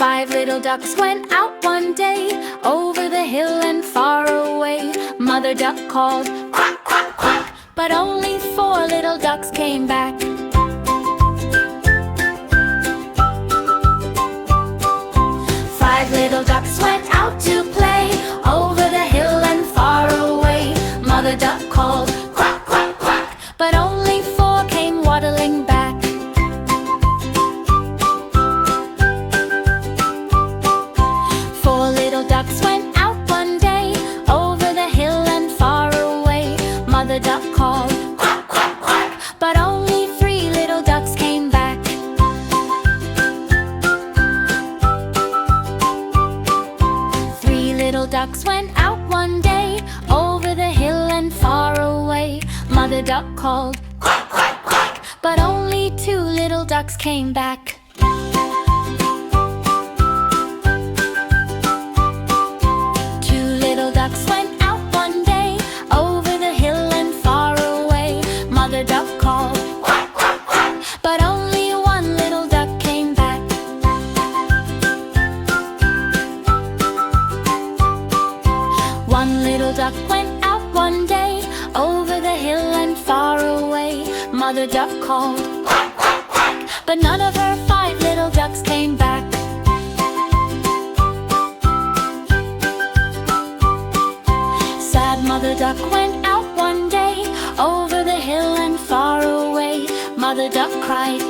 Five little ducks went out one day, over the hill and far away. Mother duck called, quack, quack, quack, but only four little ducks came back. Five little ducks went out to play, over the hill and far away. Mother duck called, quack, quack, quack, but only four came waddling back. Four little ducks went out one day, over the hill and far away. Mother duck called, quack, quack, quack, but only three little ducks came back. Three little ducks went out one day, over the hill and far away. Mother duck called, quack, quack, quack, but only two little ducks came back. Two little ducks went out one day, over the hill and far away. Mother duck called, quack, quack, quack, but only one little duck came back. One little duck went out one day, over the hill and far away. Mother duck called, quack, quack, quack, but none of her five little ducks came back. Sad mother duck went out one day, over the hill and far away. Mother duck cried,